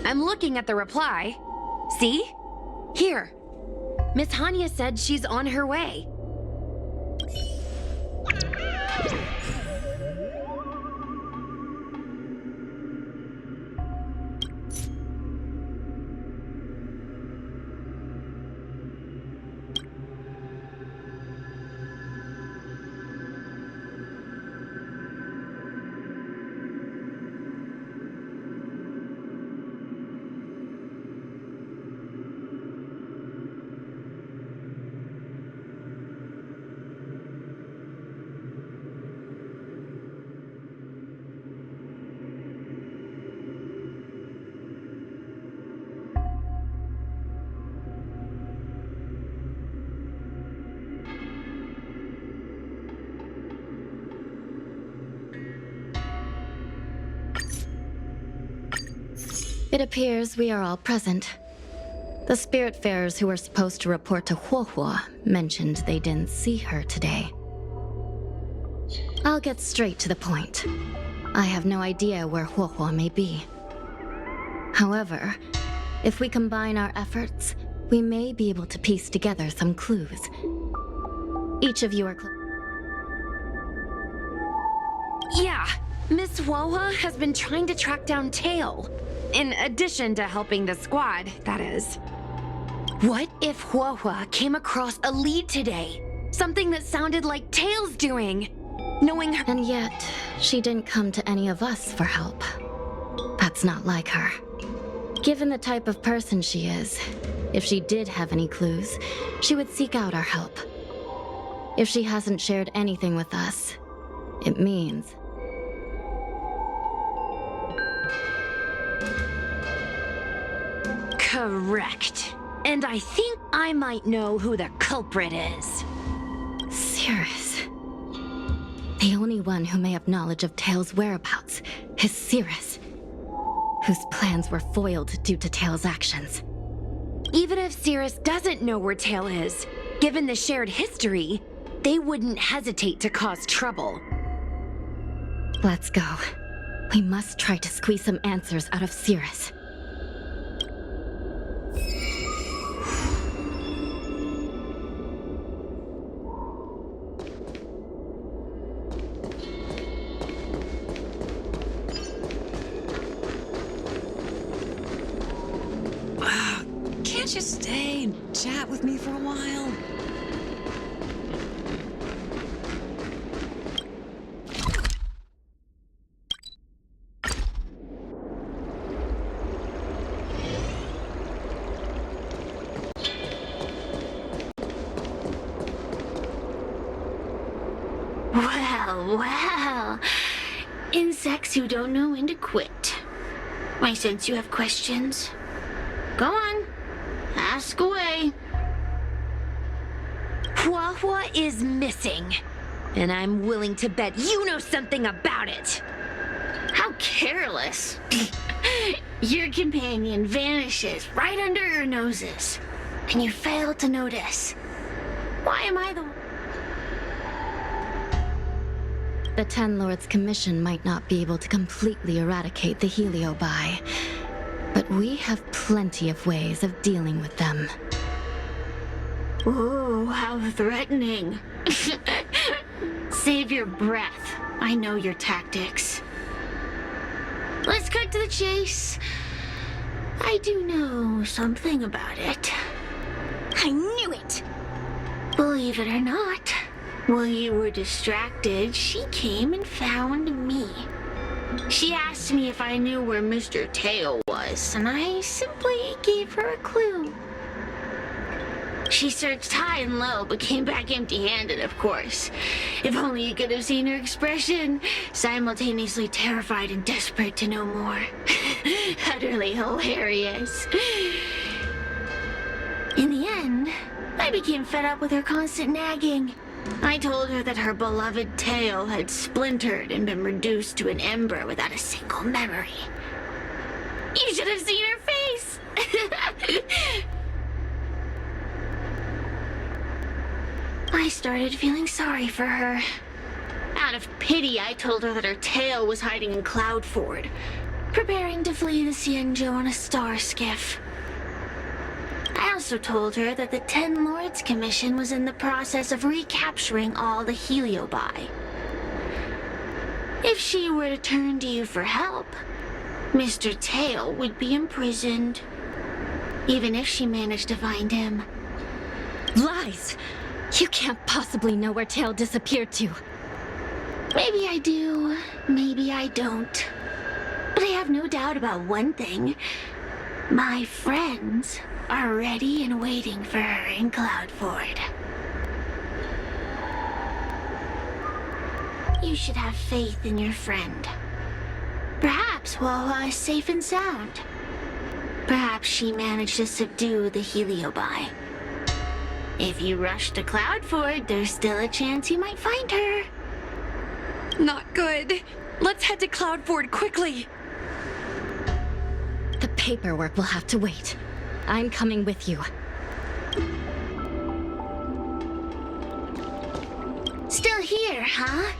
I'm looking at the reply. See? Here. Miss Hanya said she's on her way. It appears we are all present. The Spiritfarers who were supposed to report to Huohuo mentioned they didn't see her today. I'll get straight to the point. I have no idea where Huohuo may be. However, if we combine our efforts, we may be able to piece together some clues. Each of you are Yeah, Miss Huohua has been trying to track down Tail. In addition to helping the squad, that is. What if Huohua came across a lead today? Something that sounded like Tail's doing. Knowing her— And yet, she didn't come to any of us for help. That's not like her. Given the type of person she is, if she did have any clues, she would seek out our help. If she hasn't shared anything with us, it means... Correct. And I think I might know who the culprit is. Cirrus. The only one who may have knowledge of Tail's whereabouts is Cirrus, whose plans were foiled due to Tail's actions. Even if Cirrus doesn't know where Tail is, given the shared history, they wouldn't hesitate to cause trouble. Let's go. We must try to squeeze some answers out of Cirrus. Can't you stay and chat with me for a while? Well. Insects who don't know when to quit. I sense you have questions. Go on. Ask away. Huohua is missing. And I'm willing to bet you know something about it. How careless. Your companion vanishes right under your noses. And you fail to notice. Why am I the... The Ten Lords' Commission might not be able to completely eradicate the Heliobi, but we have plenty of ways of dealing with them. Ooh, how threatening. Save your breath. I know your tactics. Let's cut to the chase. I do know something about it. I knew it! Believe it or not, while you were distracted, she came and found me. She asked me if I knew where Mr. Tail was, and I simply gave her a clue. She searched high and low, but came back empty-handed, of course. If only you could have seen her expression, simultaneously terrified and desperate to know more. Utterly hilarious. In the end, I became fed up with her constant nagging. I told her that her beloved Tail had splintered and been reduced to an ember without a single memory. You should have seen her face! I started feeling sorry for her. Out of pity, I told her that her tail was hiding in Cloudford. preparing to flee the Xianzhou on a star skiff. I also told her that the Ten Lords Commission was in the process of recapturing all the Heliobi. If she were to turn to you for help, Mr. Tail would be imprisoned. Even if she managed to find him. Lies! You can't possibly know where Tail disappeared to. Maybe I do, maybe I don't. But I have no doubt about one thing. My friends are ready and waiting for her in Cloudford. You should have faith in your friend. Perhaps Wawa is safe and sound. Perhaps she managed to subdue the Heliobi. If you rush to Cloudford, there's still a chance you might find her. Not good. Let's head to Cloudford quickly. The paperwork will have to wait. I'm coming with you. Still here, huh?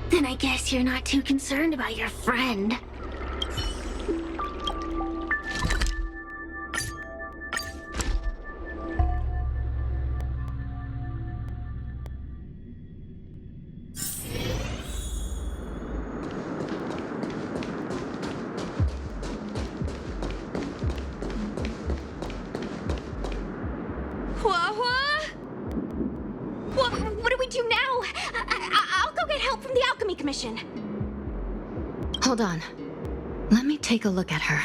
Then I guess you're not too concerned about your friend. What do we do now? I'll go get help from the Alchemy Commission. Hold on. Let me take a look at her.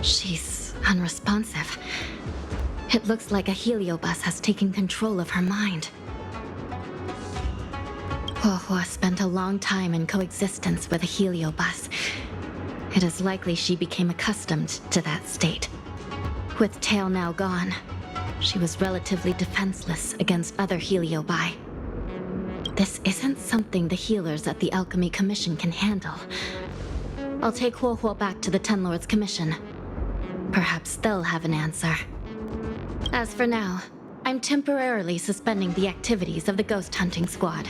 She's unresponsive. It looks like a heliobus has taken control of her mind. Huohuo spent a long time in coexistence with a heliobus. It is likely she became accustomed to that state. With Tail now gone, she was relatively defenseless against other heliobi. This isn't something the healers at the Alchemy Commission can handle. I'll take Huohuo back to the Ten Lords Commission. Perhaps they'll have an answer. As for now, I'm temporarily suspending the activities of the ghost hunting squad.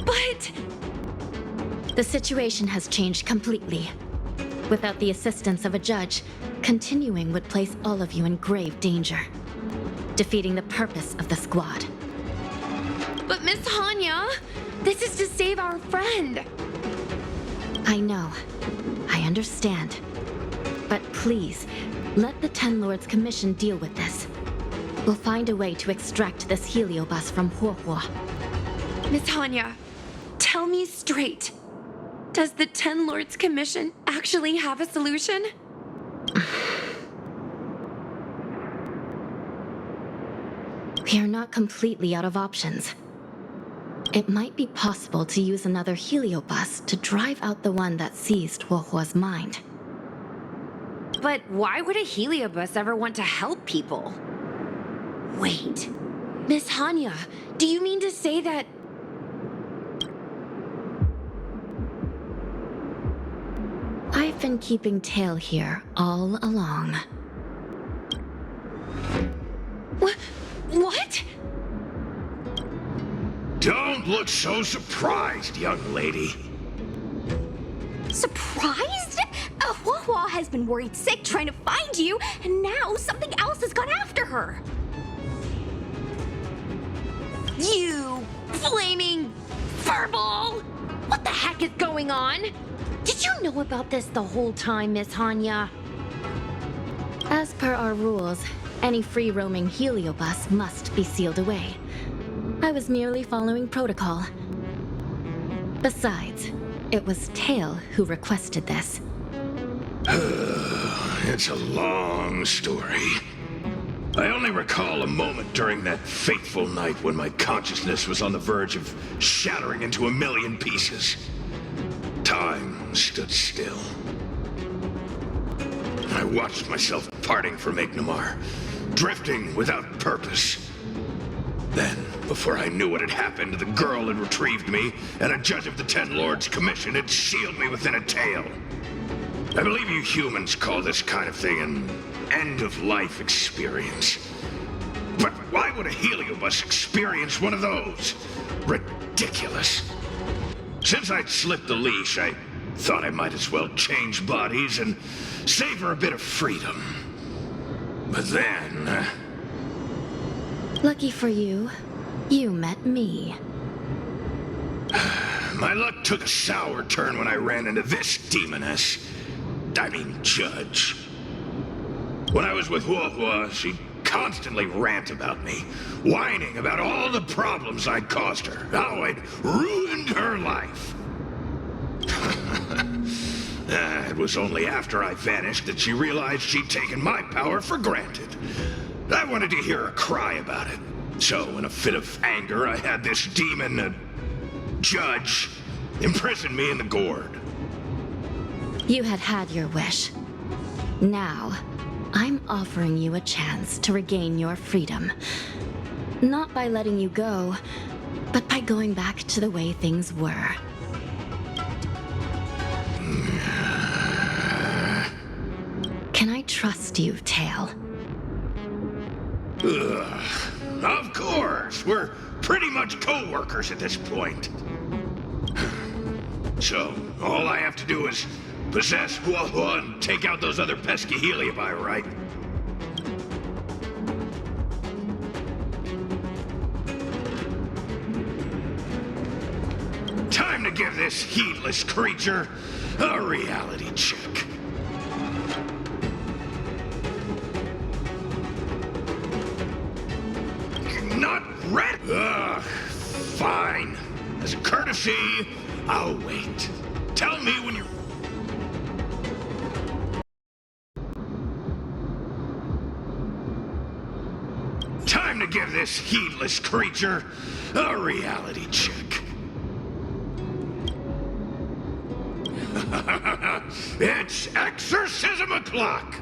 But... The situation has changed completely. Without the assistance of a judge, continuing would place all of you in grave danger, defeating the purpose of the squad. But Miss Hanya, this is to save our friend. I know. I understand. But please, let the Ten Lords Commission deal with this. We'll find a way to extract this heliobus from Huohuo. Miss Hanya, tell me straight. Does the Ten Lords Commission actually have a solution? We are not completely out of options. It might be possible to use another heliobus to drive out the one that seized Huohuo's mind. But why would a heliobus ever want to help people? Wait, Miss Hanya, do you mean to say that... I've been keeping Tail here all along. What? Don't look so surprised, young lady. Surprised? Huohuo has been worried sick trying to find you, and now something else has gone after her. You flaming furball! What the heck is going on? Did you know about this the whole time, Miss Hanya? As per our rules, any free-roaming heliobus must be sealed away. I was merely following protocol. Besides, it was Tail who requested this. It's a long story. I only recall a moment during that fateful night when my consciousness was on the verge of shattering into a million pieces. Time stood still. I watched myself parting from Ignamar, drifting without purpose. Then, before I knew what had happened, the girl had retrieved me, and a judge of the Ten Lords Commission had sealed me within a tail. I believe you humans call this kind of thing an end-of-life experience. But why would a heliobus experience one of those? ridiculous. Since I'd slipped the leash, I thought I might as well change bodies and savor a bit of freedom. But then... Lucky for you, you met me. my luck took a sour turn when I ran into this demoness. I mean, judge. When I was with Huohua, she'd constantly rant about me, whining about all the problems I'd caused her, how I'd ruined her life. It was only after I vanished that she realized she'd taken my power for granted. I wanted to hear her cry about it. So, in a fit of anger, I had this demon, judge, imprison me in the gourd. You had your wish. Now, I'm offering you a chance to regain your freedom. Not by letting you go, but by going back to the way things were. Can I trust you, Tail? Ugh. Of course! We're pretty much co-workers at this point. So, all I have to do is possess Huohua and take out those other pesky Heliobi, right? Time to give this heedless creature a reality check. Not ready? Ugh, fine. As a courtesy, I'll wait. Tell me when you're... Time to give this heedless creature a reality check. It's exorcism o'clock!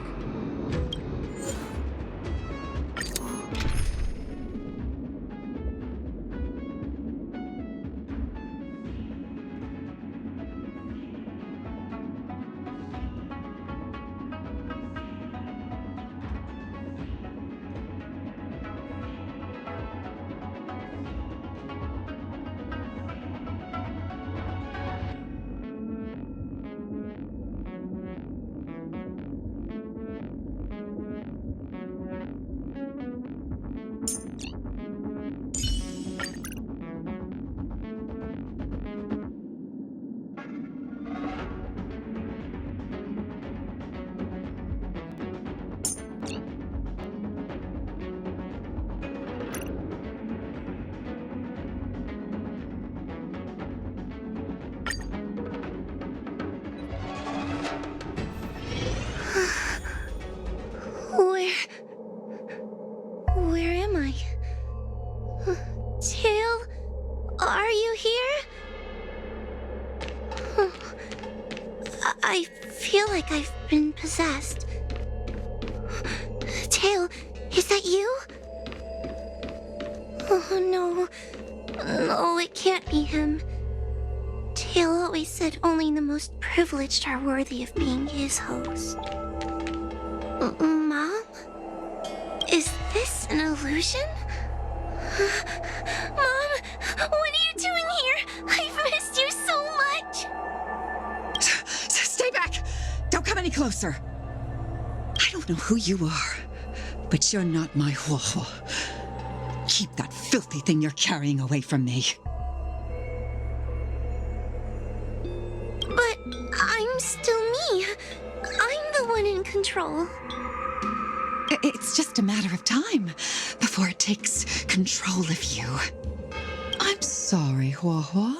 Where am I? Tail, are you here? I feel like I've been possessed. Tail, is that you? Oh no. No, it can't be him. Tail always said only the most privileged are worthy of being his host. Mom? Is this an illusion? Mom, what are you doing here? I've missed you so much. Stay back! Don't come any closer. I don't know who you are, but you're not my Huohua. Keep that filthy thing you're carrying away from me. But I'm still me. I'm the one in control. It's just a matter of time before it takes control of you. I'm sorry, Huohua.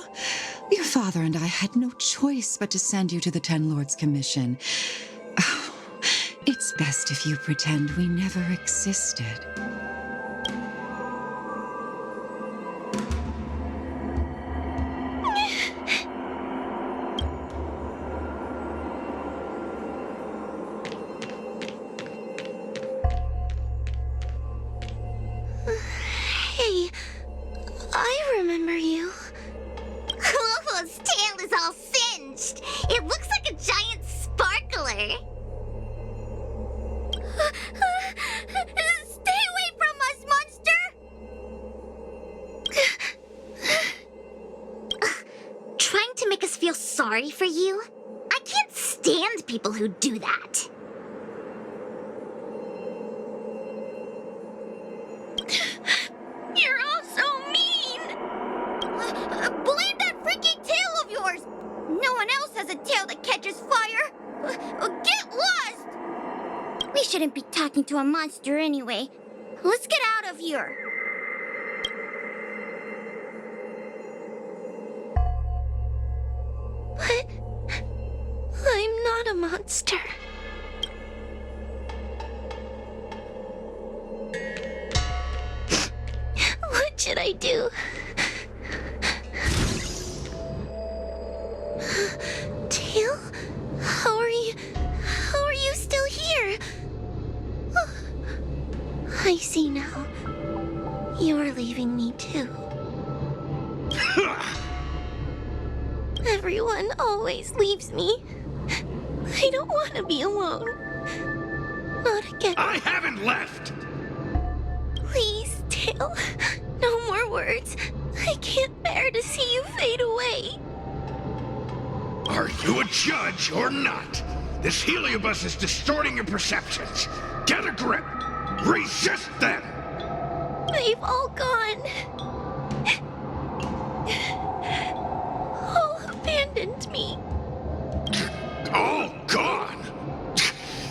Your father and I had no choice but to send you to the Ten Lords Commission. Oh, it's best if you pretend we never existed. Hey, I remember you. Huohua's tail is all singed. It looks like a giant sparkler. Stay away sorry for you. I can't stand people who do that. You're all so mean! Believe that freaking tail of yours! No one else has a tail that catches fire! Get lost! We shouldn't be talking to a monster anyway. Let's get out of here. But I'm not a monster. What should I do? Tail? How are you still here? I see now. You're leaving me too. Everyone always leaves me. I don't want to be alone. Not again. I haven't left! Please, Tail. No more words. I can't bear to see you fade away. Are you a judge or not? This heliobus is distorting your perceptions. Get a grip. Resist them! They've all gone. All abandoned me. All gone?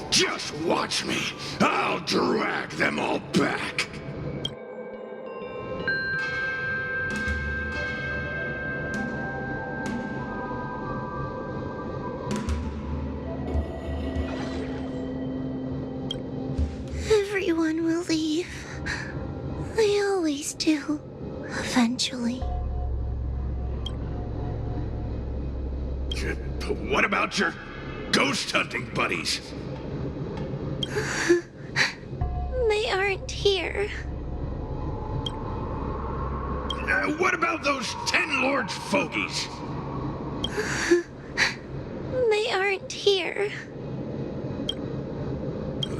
Just watch me. I'll drag them all back. Everyone will leave. They always do. Eventually. What about your ghost hunting buddies? They aren't here. What about those 10 Lords fogies? They aren't here.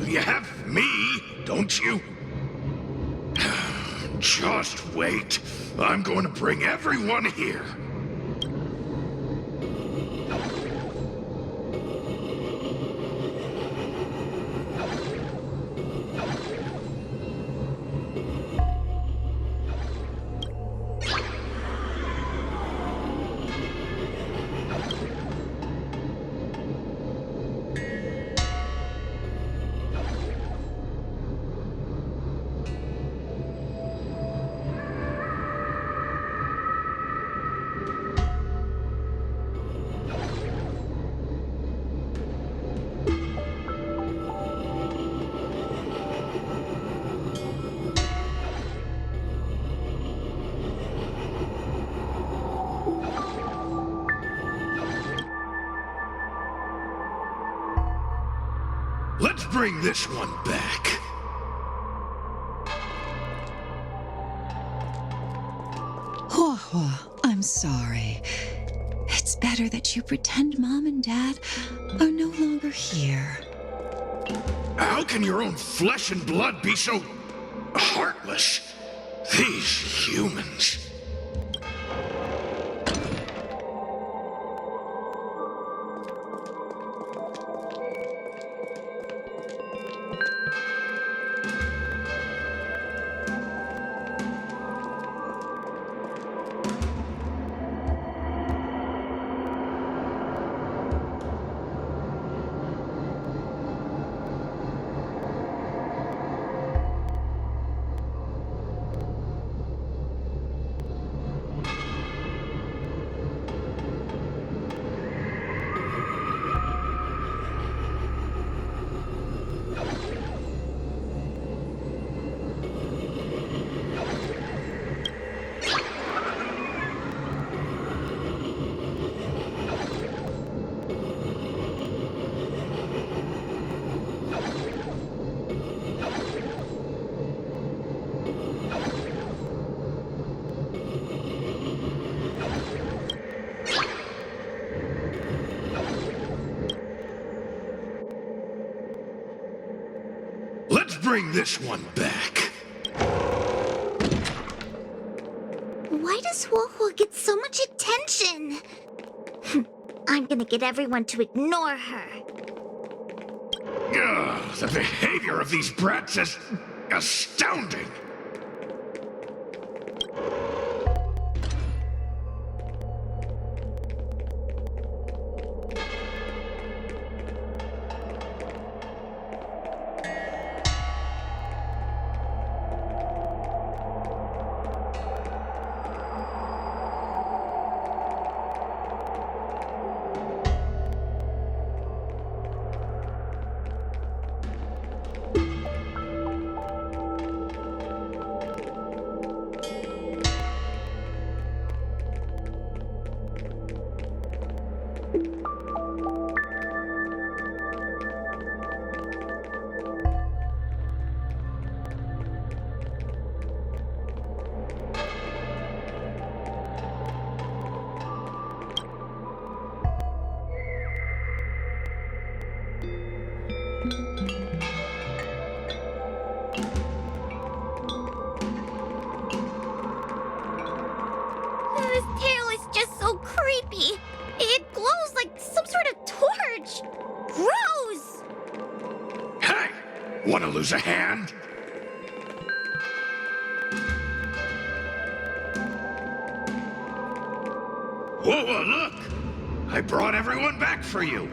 You have me, don't you? Just wait. I'm going to bring everyone here. Let's bring this one back. Hua Hua, I'm sorry. It's better that you pretend Mom and Dad are no longer here. How can your own flesh and blood be so heartless? These humans. Let's bring this one back. Why does Hua Hua get so much attention? I'm gonna get everyone to ignore her. Ugh, the behavior of these brats is astounding. This tail is just so creepy. It glows like some sort of torch. Gross! Hey! Wanna lose a hand? Whoa, look! I brought everyone back for you.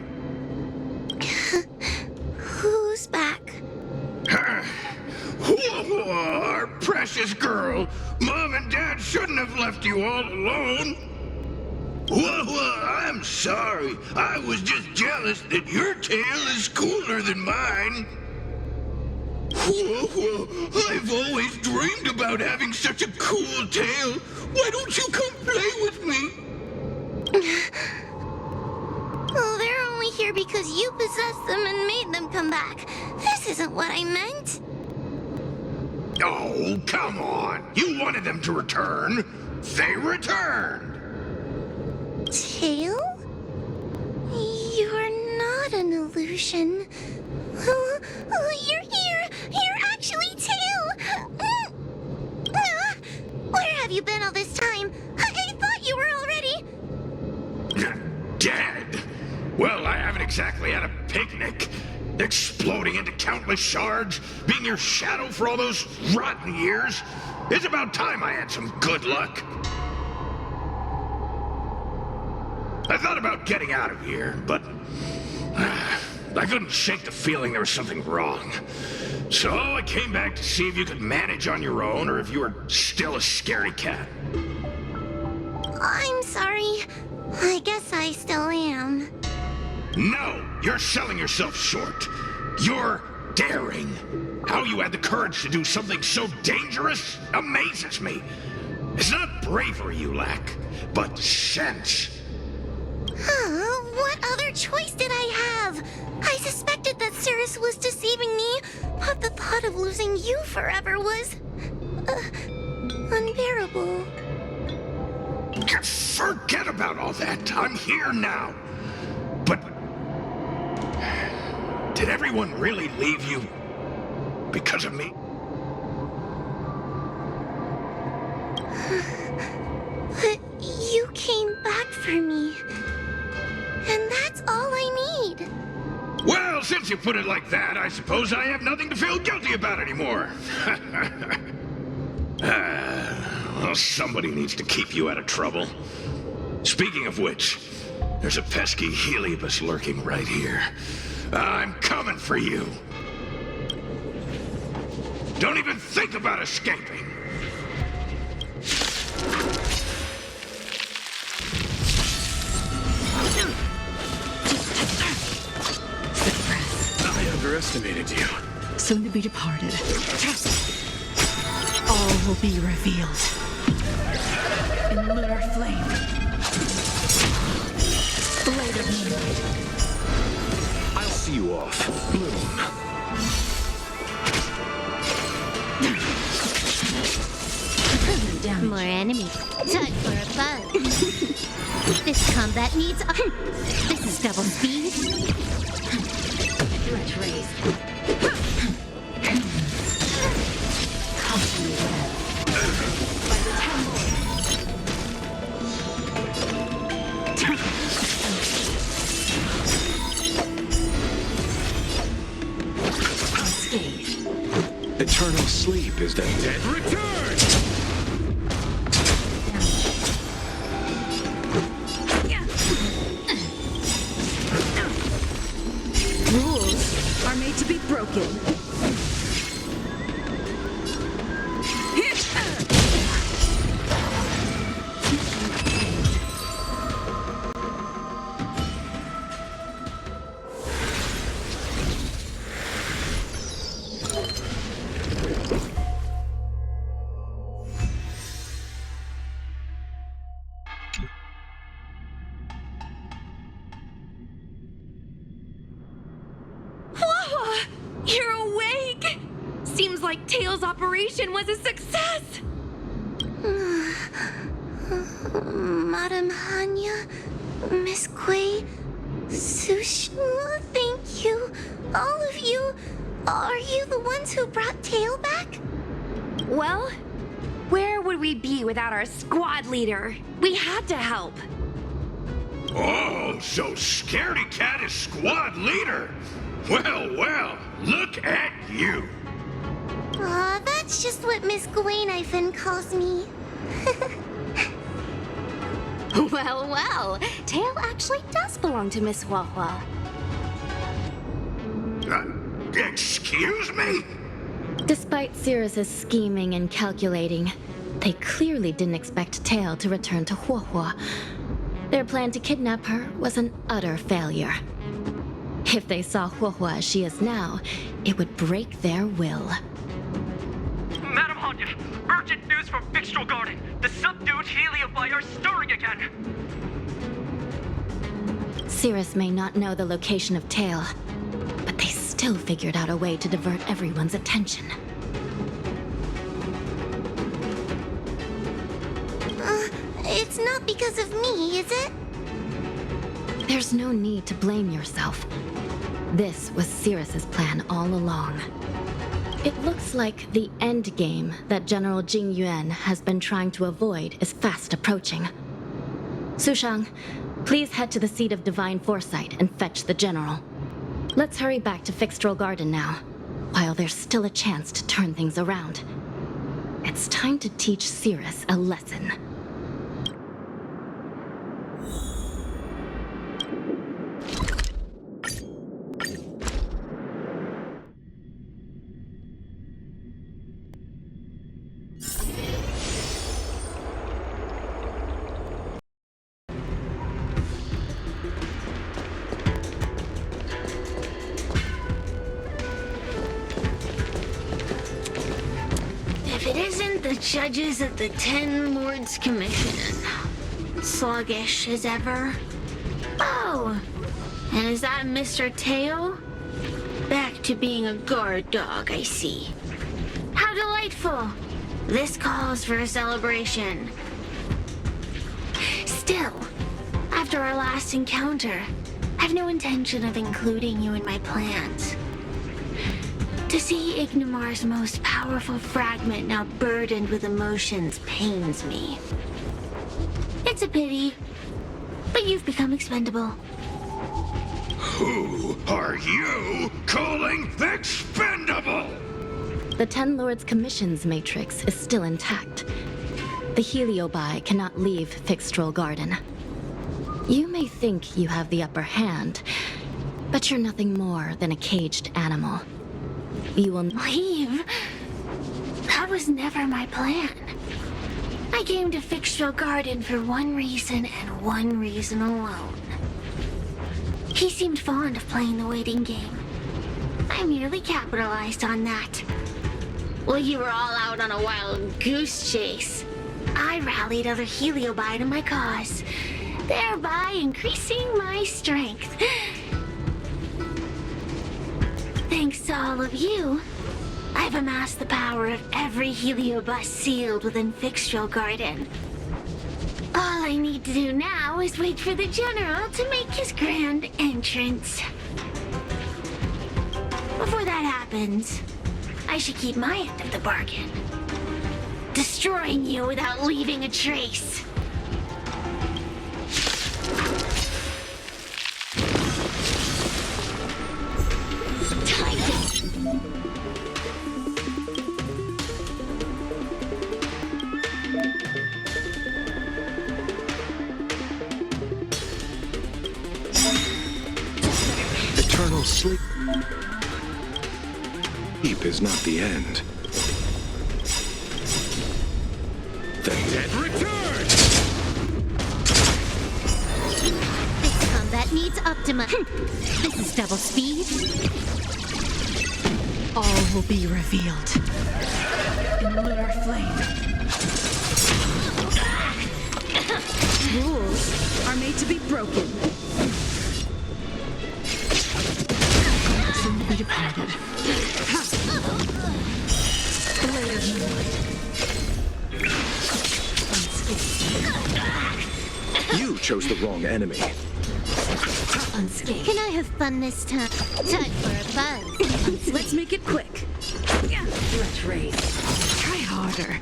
Who's back? Whoa, our precious girl. Mom and Dad shouldn't have left you all alone. Whoa, I'm sorry. I was just jealous that your tail is cooler than mine. Whoa, I've always dreamed about having such a cool tail. Why don't you come play with me? Oh, they're only here because you possessed them and made them come back. This isn't what I meant. Oh, come on. You wanted them to return. They returned. Tail? You're not an illusion. Oh, you're here. You're actually Tail. Where have you been all this time? I thought you were already... Dead? Well, I haven't exactly had a picnic. Exploding into countless shards, being your shadow for all those rotten years. It's about time I had some good luck. I thought about getting out of here, but I couldn't shake the feeling there was something wrong. So I came back to see if you could manage on your own or if you were still a scaredy cat. I'm sorry. I guess I still am. No, you're selling yourself short. You're daring. How you had the courage to do something so dangerous amazes me. It's not bravery you lack, but sense. What other choice did I have? I suspected that Cirrus was deceiving me, but the thought of losing you forever was... unbearable. Forget about all that. I'm here now. But... did everyone really leave you because of me? But you came back for me. And that's all I need. Well, since you put it like that, I suppose I have nothing to feel guilty about anymore. Well, somebody needs to keep you out of trouble. Speaking of which, there's a pesky Heliobus lurking right here. I'm coming for you. Don't even think about escaping. I underestimated you. Soon to be departed. All will be revealed. In lunar flame. Blade of moonlight. I'll see you off, Bloom. More enemies. Time for a buzz. This combat needs... this is double speed. Let's raise. Eternal sleep is the dead return! Rules are made to be broken. You're awake! Seems like Tails' operation was a success! Madam Hanya, Miss Quay, Sushma, thank you. All of you. Are you the ones who brought Tail back? Well, where would we be without our squad leader? We had to help. Oh, so Scaredy Cat is squad leader! Well, well, look at you! Aw, that's just what Miss Gwaynifin calls me. Well, well, Tail actually does belong to Miss Huahua. Excuse me? Despite Cirrus's scheming and calculating, they clearly didn't expect Tail to return to Huahua. Their plan to kidnap her was an utter failure. If they saw Huahua as she is now, it would break their will. Madam Hanya, urgent news from Fixtral Garden. The subdued Heliobi are stirring again. Cirrus may not know the location of Tail, but they still figured out a way to divert everyone's attention. It's not because of me, is it? There's no need to blame yourself. This was Cirrus's plan all along. It looks like the end game that General Jing Yuan has been trying to avoid is fast approaching. Sushang, please head to the seat of Divine Foresight and fetch the General. Let's hurry back to Fixtral Garden now, while there's still a chance to turn things around. It's time to teach Cirrus a lesson. If it isn't the judges at the Ten Lords Commission, sluggish as ever. Oh, and is that Mr. Tail? Back to being a guard dog, I see. How delightful! This calls for a celebration. Still, after our last encounter, I've no intention of including you in my plans. To see Ignimar's most powerful fragment now burdened with emotions pains me. It's a pity, but you've become expendable. Who are you calling expendable? The Ten Lords Commission's matrix is still intact. The Heliobi cannot leave Fixtral Garden. You may think you have the upper hand, but you're nothing more than a caged animal. You will Leave? That was never my plan. I came to Fixtral Garden for one reason and one reason alone. He seemed fond of playing the waiting game. I merely capitalized on that. While you were all out on a wild goose chase, I rallied other Heliobi to my cause, thereby increasing my strength. Thanks to all of you, I've amassed the power of every Heliobus sealed within Fixtral Garden. All I need to do now is wait for the General to make his grand entrance. Before that happens, I should keep my end of the bargain. Destroying you without leaving a trace. Eternal sleep. Sleep is not the end. The dead return! This combat needs Optima. This is double speed. All will be revealed in lunar flame. Rules are made to be broken. Soon to be departed. Blade of moonlight. You chose the wrong enemy. Unscathed. Can I have fun this time? Time for a buzz. Let's make it quick. Let's race. Try harder.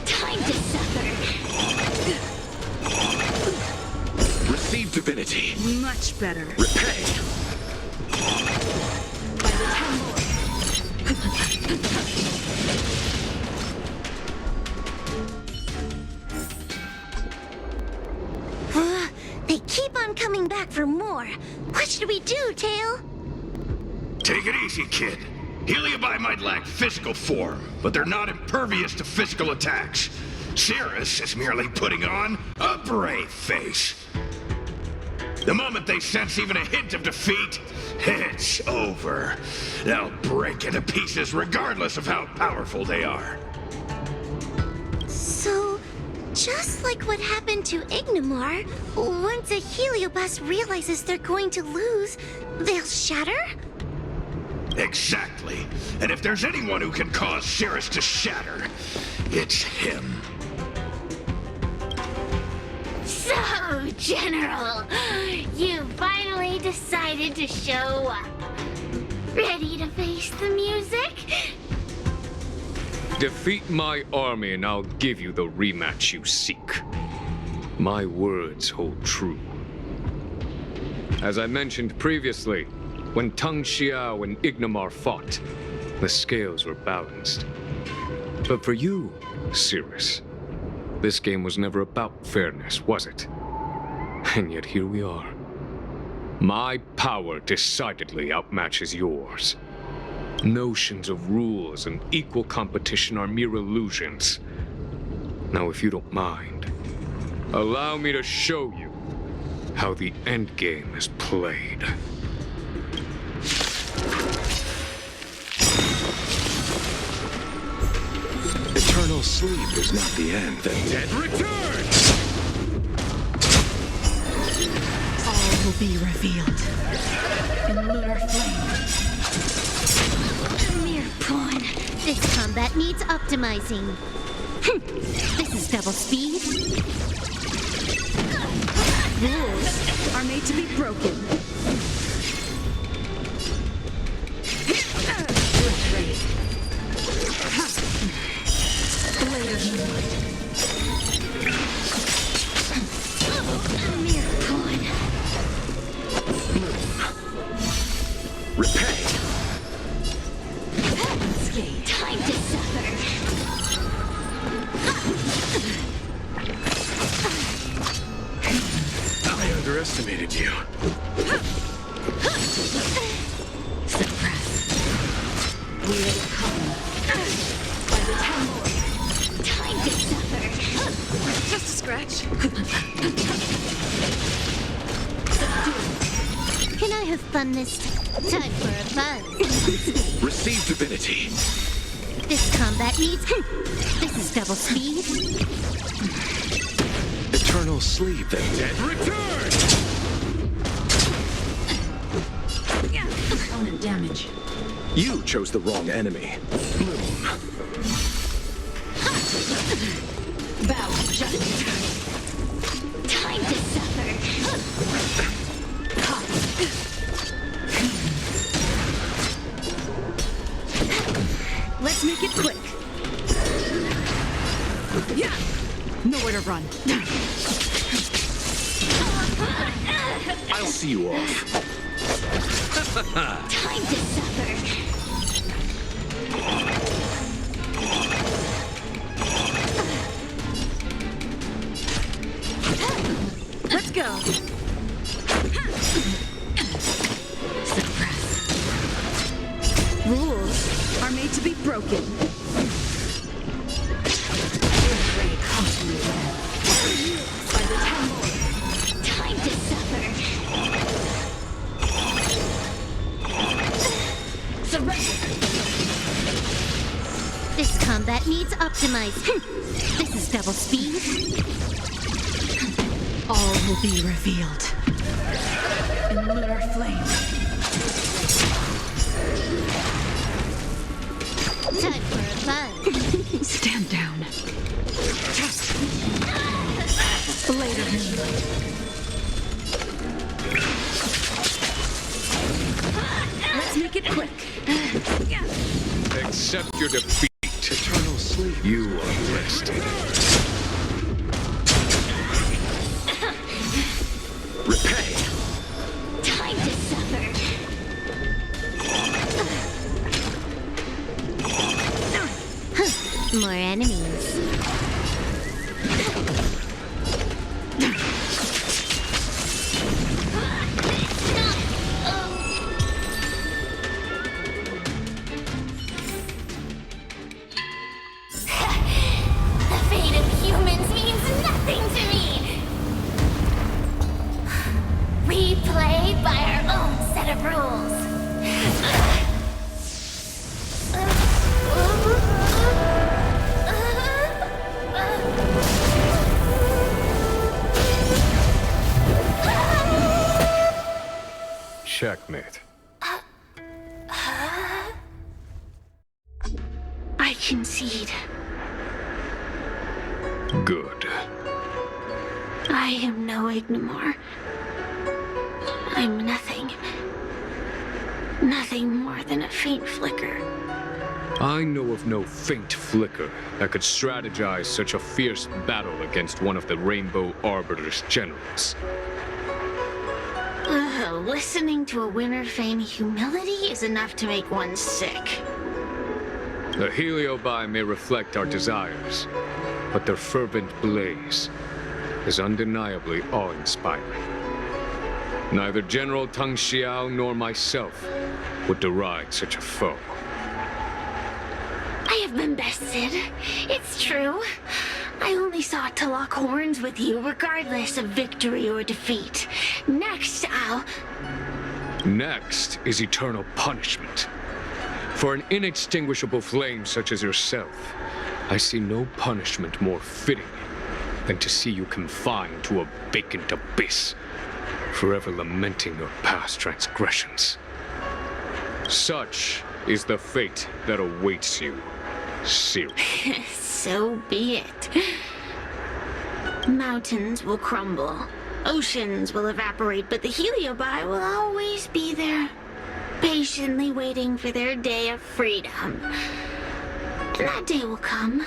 Time to suffer. Receive divinity. Much better. Repay. By the time more. They keep on coming back for more. What should we do, Tail? Take it easy, kid. Heliobi might lack physical form, but they're not impervious to physical attacks. Cirrus is merely putting on a brave face. The moment they sense even a hint of defeat, it's over. They'll break into pieces regardless of how powerful they are. So, just like what happened to Ignimar, once a Heliobus realizes they're going to lose, they'll shatter? Exactly. And if there's anyone who can cause Cirrus to shatter, it's him. So, General, you finally decided to show up. Ready to face the music? Defeat my army and I'll give you the rematch you seek. My words hold true. As I mentioned previously, when Tang Xiao and Ignimar fought, the scales were balanced. But for you, Cirrus, this game was never about fairness, was it? And yet here we are. My power decidedly outmatches yours. Notions of rules and equal competition are mere illusions. Now, if you don't mind, allow me to show you how the endgame is played. Eternal sleep is not the end. The dead return! All will be revealed in lunar flame. Mere pawn. This combat needs optimizing. This is double speed. Rules are made to be broken. Let's race. Blade of moonlight. Mere pawn. Repay! Unscathed. Time to suffer. I underestimated you. Suppress. Will come. By the time more. Time to suffer. Just a scratch. Can I have fun this time for a buzz? Receive divinity. This combat needs. This is double speed. Eternal sleep. The dead return! Opponent damage. You chose the wrong enemy. Bloom. Bow to justice. Time to suffer. Let's make it quick. Yeah. Nowhere to run. I'll see you off. Time to suffer. Let's go. Rules are made to be broken. Irate constantly led. By the Ten Lords. Time to suffer. Surrender. This combat needs optimized. This is double speed. All will be revealed. In lunar flame. Time for a buzz. Stand down. Later. Let's make it quick. Accept your defeat. Eternal sleep. You are resting. Repay. Time to suffer. More enemies. The fate of humans means nothing to me. We play by our own set of rules. Checkmate. I concede. Good. I am no Ignimor. I'm nothing. Nothing more than a faint flicker. I know of no faint flicker that could strategize such a fierce battle against one of the Rainbow Arbiter's generals. Listening to a winner feign humility is enough to make one sick. The Heliobi may reflect our desires, but their fervent blaze is undeniably awe-inspiring. Neither General Tang Xiao nor myself would deride such a foe. I have been bested. It's true. I only sought to lock horns with you regardless of victory or defeat. Next, Next is eternal punishment. For an inextinguishable flame such as yourself, I see no punishment more fitting than to see you confined to a vacant abyss, forever lamenting your past transgressions. Such is the fate that awaits you, Siri. So be it. Mountains will crumble. Oceans will evaporate, but the Heliobi will always be there, patiently waiting for their day of freedom. And that day will come.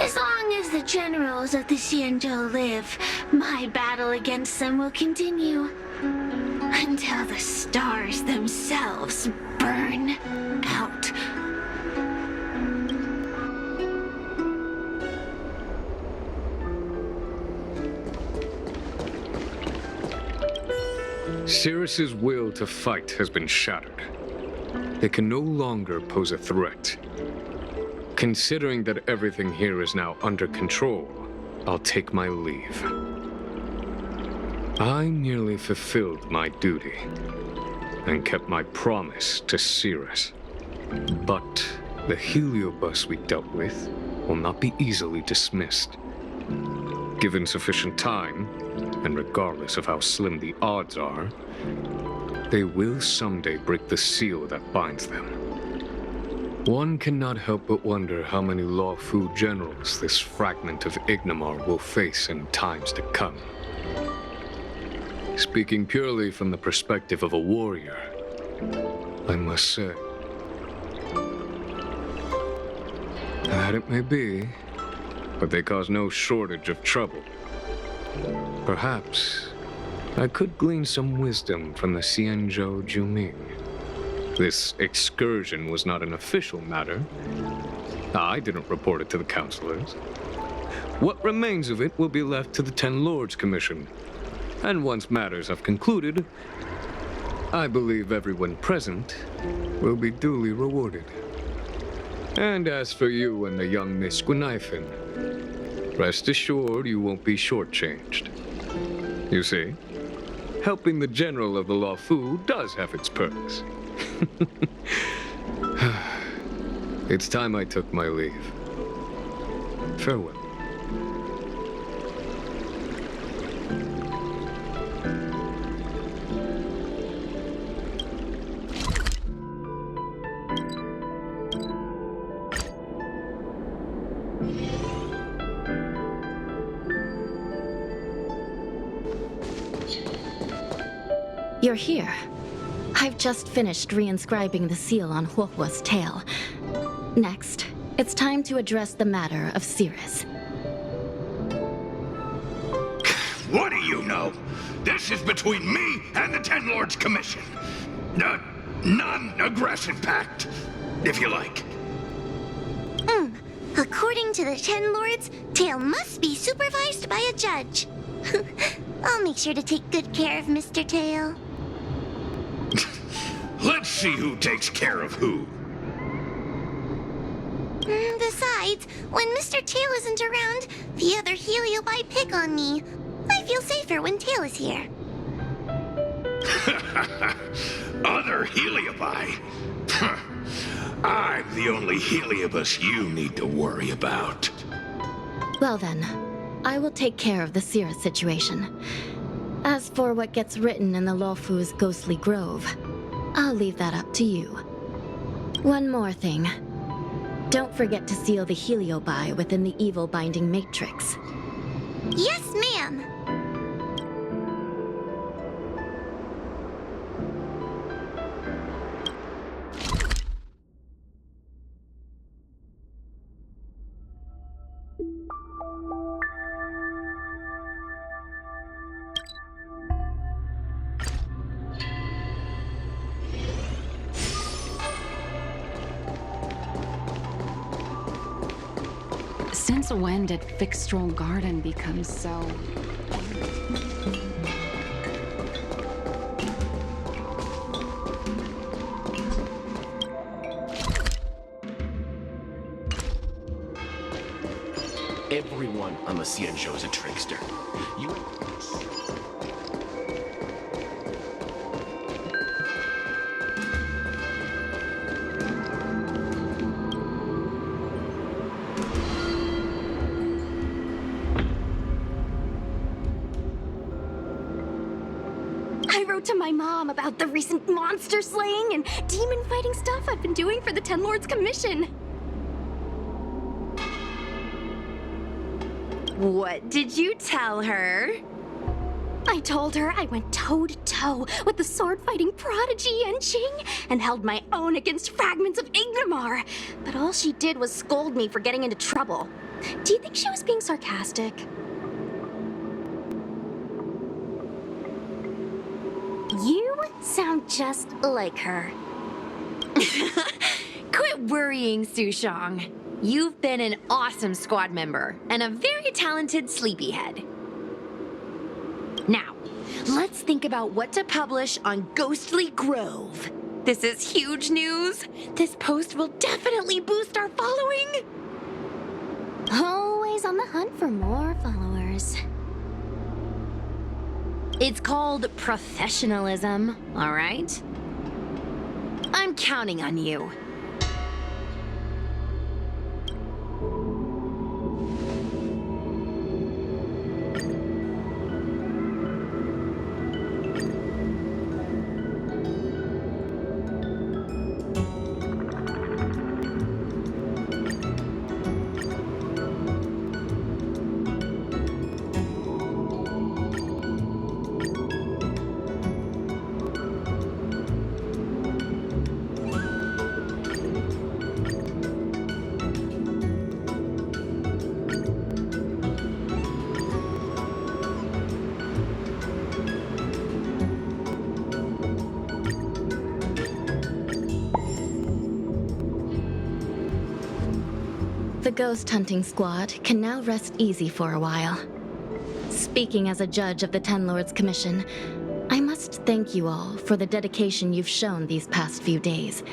As long as the generals of the Xianzhou live, my battle against them will continue. Until the stars themselves burn out. Cirrus's will to fight has been shattered. They can no longer pose a threat. Considering that everything here is now under control, I'll take my leave. I merely fulfilled my duty and kept my promise to Cirrus. But the heliobus we dealt with will not be easily dismissed. Given sufficient time, and regardless of how slim the odds are, they will someday break the seal that binds them. One cannot help but wonder how many Lawfu generals this fragment of Ignimar will face in times to come. Speaking purely from the perspective of a warrior, I must say that it may be, but they cause no shortage of trouble. Perhaps I could glean some wisdom from the Xianzhou Juming. This excursion was not an official matter. I didn't report it to the counselors. What remains of it will be left to the Ten Lords Commission. And once matters have concluded, I believe everyone present will be duly rewarded. And as for you and the young Miss Gwynaifin, rest assured you won't be shortchanged. You see, helping the general of the Lawfu does have its perks. It's time I took my leave. Farewell. You're here. I've just finished reinscribing the seal on Huohua's tail. Next, it's time to address the matter of Cirrus. What do you know? This is between me and the Ten Lords Commission. A non-aggression pact, if you like. According to the Ten Lords, Tail must be supervised by a judge. I'll make sure to take good care of Mr. Tail. Let's see who takes care of who. Besides, when Mr. Tail isn't around, the other Heliobi pick on me. I feel safer when Tail is here. Other Heliobi? I'm the only Heliobus you need to worry about. Well then, I will take care of the Cirrus situation. As for what gets written in the Lawfu's ghostly grove, I'll leave that up to you. One more thing. Don't forget to seal the Heliobi within the evil binding matrix. Yes, ma'am. Since when did Fixstral Garden become so... Everyone on the Xianzhou is a trickster. You... I wrote to my mom about the recent monster slaying and demon fighting stuff I've been doing for the Ten Lords Commission. What did you tell her? I told her I went toe-to-toe with the sword-fighting prodigy Yanqing and held my own against fragments of Ignomar. But all she did was scold me for getting into trouble. Do you think she was being sarcastic? You sound just like her. Quit worrying, Sushong. You've been an awesome squad member and a very talented sleepyhead. Now, let's think about what to publish on Ghostly Grove. This is huge news. This post will definitely boost our following. Always on the hunt for more followers. It's called professionalism, all right? I'm counting on you. The ghost hunting squad can now rest easy for a while. Speaking as a judge of the Ten Lords Commission, I must must thank you all for the dedication you've shown these past few days.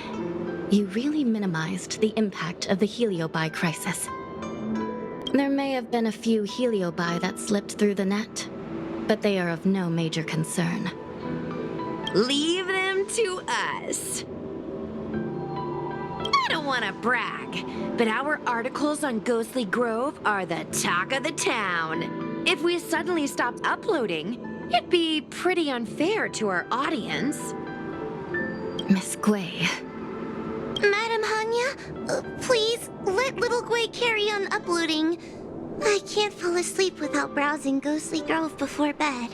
You really minimized the impact of the Heliobi crisis. There may have been a few Heliobi that slipped through the net, but they are of no major concern. Leave them to us. I don't want to brag, but our articles on Ghostly Grove are the talk of the town. If we suddenly stopped uploading, it'd be pretty unfair to our audience. Miss Gui. Madam Hanya, please let little Gui carry on uploading. I can't fall asleep without browsing Ghostly Grove before bed.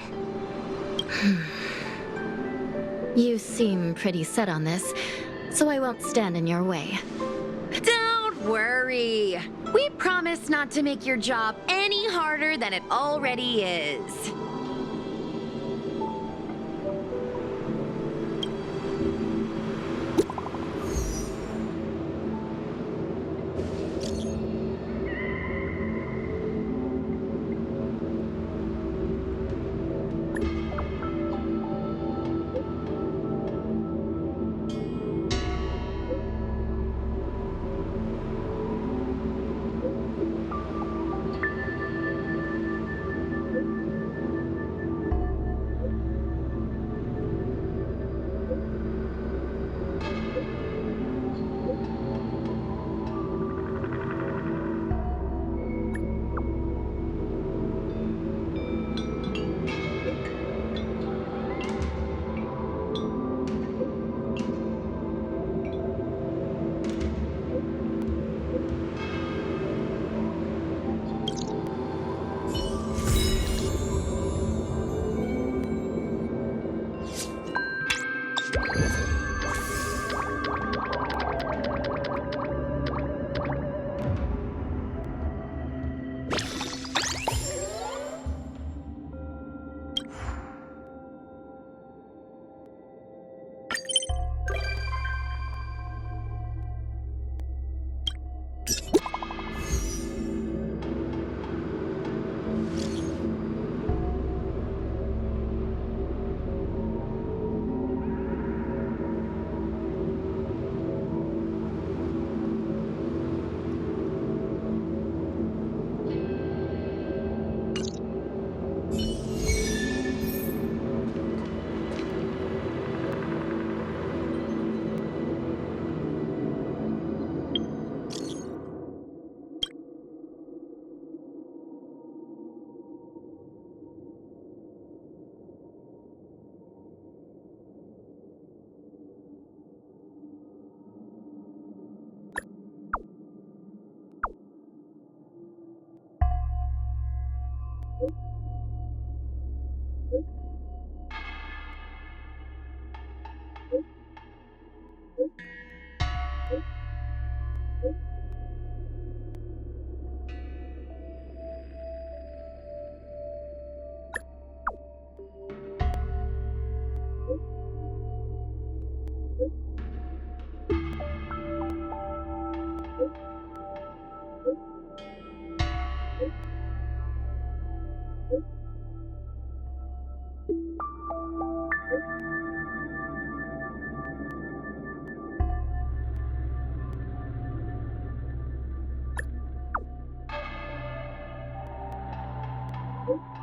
You seem pretty set on this, so I won't stand in your way. Don't worry. We promise not to make your job any harder than it already is. you